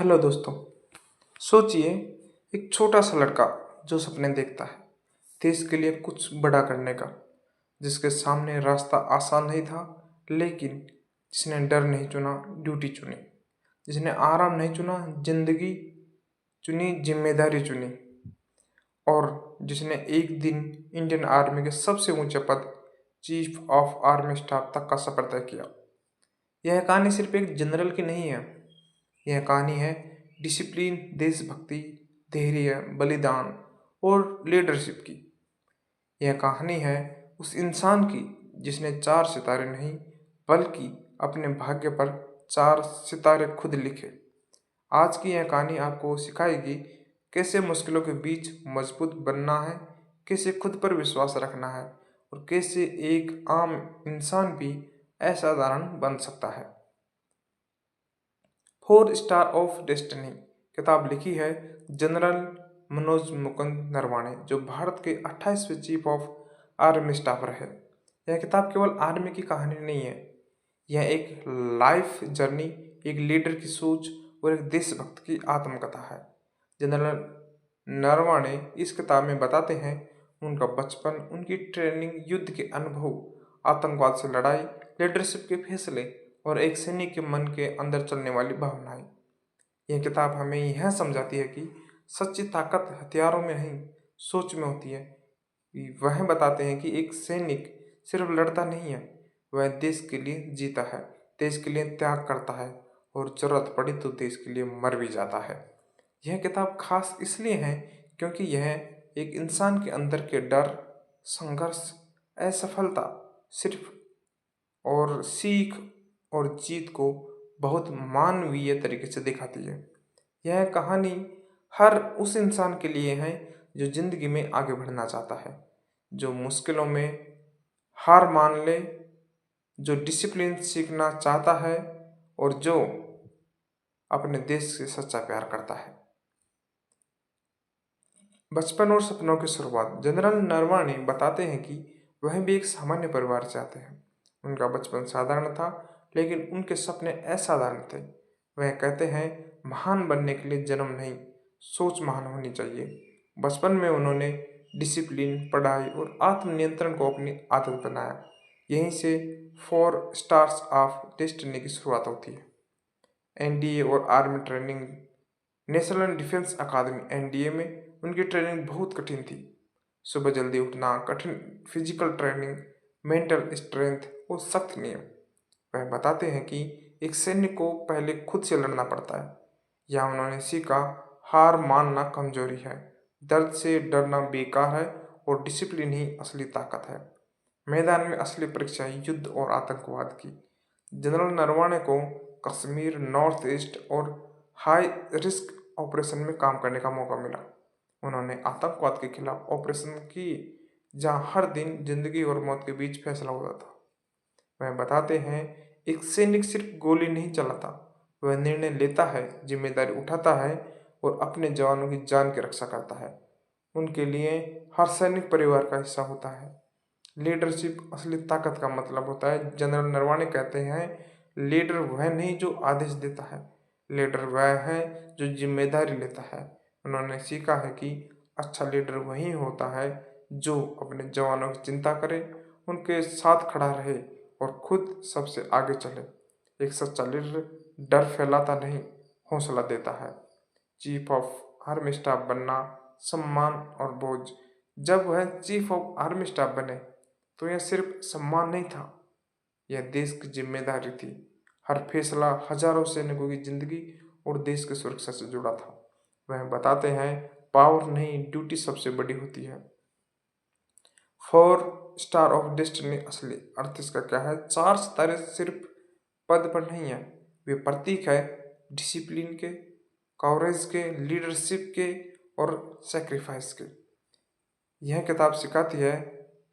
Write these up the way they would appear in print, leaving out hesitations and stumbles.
Hello दोस्तों। सोचिए, एक छोटा सा लड़का जो सपने देखता है देश के लिए कुछ बड़ा करने का, जिसके सामने रास्ता आसान नहीं था, लेकिन जिसने डर नहीं चुना, ड्यूटी चुनी। जिसने आराम नहीं चुना, जिंदगी चुनी, जिम्मेदारी चुनी। और जिसने एक दिन इंडियन आर्मी के सबसे ऊंचे पद, चीफ ऑफ आर्मी स्टाफ तक का सफर तय किया। यह कहानी सिर्फ एक जनरल की नहीं है। यह कहानी है डिसिप्लिन, देशभक्ति, धैर्य, बलिदान और लीडरशिप की। यह कहानी है उस इंसान की जिसने 4 सितारे नहीं, बल्कि अपने भाग्य पर 4 सितारे खुद लिखे। आज की यह कहानी आपको सिखाएगी कैसे मुश्किलों के बीच मजबूत बनना है, कैसे खुद पर विश्वास रखना है, और कैसे एक आम इंसान भी असाधारण बन सकता है। 4 स्टार ऑफ डेस्टिनी किताब लिखी है जनरल मनोज मुकुंद नरवाणे, जो भारत के 28वें चीफ ऑफ आर्मी स्टाफ रहे। यह किताब केवल आर्मी की कहानी नहीं है, यह एक लाइफ जर्नी, एक लीडर की सोच और एक देशभक्त की आत्मकथा है। जनरल नरवाणे इस किताब में बताते हैं उनका बचपन, उनकी ट्रेनिंग, युद्ध के अनुभव, आतंकवाद से लड़ाई, लीडरशिप के फैसले और एक सैनिक के मन के अंदर चलने वाली भावनाएं। यह किताब हमें यह समझाती है कि सच्ची ताकत हथियारों में नहीं, सोच में होती है। वह बताते हैं कि एक सैनिक सिर्फ लड़ता नहीं है, वह देश के लिए जीता है, देश के लिए त्याग करता है और जरूरत पड़ी तो देश के लिए मर भी जाता है। यह किताब खास इसलिए है क्योंकि यह एक इंसान के अंदर के डर, संघर्ष, असफलता, सिर्फ और सीख और जीत को बहुत मानवीय तरीके से दिखाती है। यह कहानी हर उस इंसान के लिए है जो जिंदगी में आगे बढ़ना चाहता है, जो मुश्किलों में हार मान ले, जो डिसिप्लिन सीखना चाहता है और जो अपने देश से सच्चा प्यार करता है। बचपन और सपनों की शुरुआत। जनरल नरवाणे बताते हैं कि वह भी एक सामान्य परिवार से आते हैं। उनका बचपन साधारण था, लेकिन उनके सपने असाधारण थे। वह कहते हैं, महान बनने के लिए जन्म नहीं, सोच महान होनी चाहिए। बचपन में उन्होंने डिसिप्लिन, पढ़ाई और आत्मनियंत्रण को अपनी आदत बनाया। यहीं से 4 स्टार्स ऑफ डेस्टिनी की शुरुआत होती है। एनडीए और आर्मी ट्रेनिंग। नेशनल डिफेंस अकादमी एनडीए में उनकी ट्रेनिंग बहुत कठिन थी। सुबह जल्दी उठना, कठिन फिजिकल ट्रेनिंग, मेंटल स्ट्रेंथ और सख्त नियम। वह बताते हैं कि एक सैनिक को पहले खुद से लड़ना पड़ता है। यहाँ उन्होंने सीखा, हार मानना कमजोरी है, दर्द से डरना बेकार है और डिसिप्लिन ही असली ताकत है। मैदान में असली परीक्षा युद्ध और आतंकवाद की। जनरल नरवाणे को कश्मीर, नॉर्थ ईस्ट और हाई रिस्क ऑपरेशन में काम करने का मौका मिला। उन्होंने आतंकवाद के खिलाफ ऑपरेशन की, जहां हर दिन जिंदगी और मौत के बीच फैसला होता था। वह बताते हैं, एक सैनिक सिर्फ गोली नहीं चलाता, वह निर्णय लेता है, जिम्मेदारी उठाता है और अपने जवानों की जान की रक्षा करता है। उनके लिए हर सैनिक परिवार का हिस्सा होता है। लीडरशिप असली ताकत का मतलब होता है। जनरल नरवाणे कहते हैं, लीडर वह नहीं जो आदेश देता है, लीडर वह है जो जिम्मेदारी लेता है। उन्होंने सीखा है कि अच्छा लीडर वही होता है जो अपने जवानों की चिंता करे, उनके साथ खड़ा रहे और खुद सबसे आगे चले। एक सच्चा लीडर डर फैलाता नहीं, हौसला देता है। चीफ ऑफ आर्मी स्टाफ बनना, सम्मान और बोझ। जब वह चीफ ऑफ आर्मी स्टाफ बने तो यह सिर्फ सम्मान नहीं था, यह देश की जिम्मेदारी थी। हर फैसला हजारों सैनिकों की जिंदगी और देश की सुरक्षा से जुड़ा था। वह बताते हैं, पावर नहीं, ड्यूटी सबसे बड़ी होती है। 4 स्टार ऑफ डेस्टिनी असली अर्थ इसका क्या है? 4 सितारे सिर्फ पद पर नहीं है, वे प्रतीक है डिसिप्लिन के, कवरेज के, लीडरशिप के और सेक्रीफाइस के। यह किताब सिखाती है,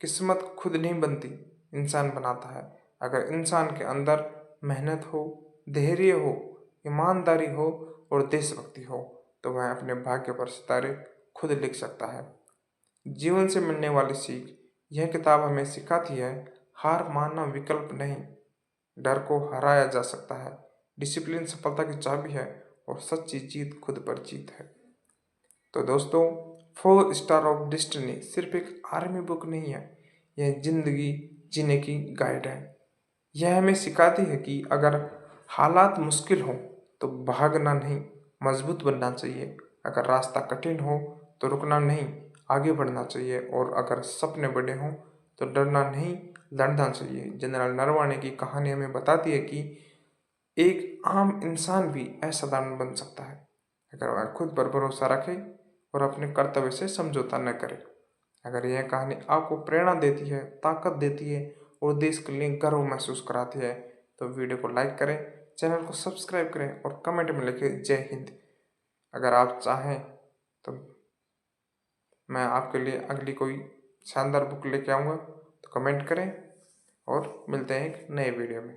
किस्मत खुद नहीं बनती, इंसान बनाता है। अगर इंसान के अंदर मेहनत हो, धैर्य हो, ईमानदारी हो और देशभक्ति हो, तो वह अपने भाग्य पर सितारे खुद लिख सकता है। जीवन से मिलने वाली सीख। यह किताब हमें सिखाती है, हार मानना विकल्प नहीं, डर को हराया जा सकता है, डिसिप्लिन सफलता की चाबी है और सच्ची जीत खुद पर जीत है। तो दोस्तों, 4 स्टार ऑफ डेस्टिनी सिर्फ एक आर्मी बुक नहीं है, यह जिंदगी जीने की गाइड है। यह हमें सिखाती है कि अगर हालात मुश्किल हो तो भागना नहीं, मजबूत बनना चाहिए। अगर रास्ता कठिन हो तो रुकना नहीं, आगे बढ़ना चाहिए। और अगर सपने बड़े हों तो डरना नहीं, लड़ना चाहिए। जनरल नरवणे की कहानी हमें बताती है कि एक आम इंसान भी असाधारण बन सकता है अगर वह खुद पर भरोसा रखे और अपने कर्तव्य से समझौता न करे। अगर यह कहानी आपको प्रेरणा देती है, ताकत देती है और देश के लिए गर्व महसूस कराती है तो वीडियो को लाइक करें, चैनल को सब्सक्राइब करें और कमेंट में लिखें जय हिंद। अगर आप चाहें तो मैं आपके लिए अगली कोई शानदार बुक लेके आऊँगा, तो कमेंट करें और मिलते हैं एक नए वीडियो में।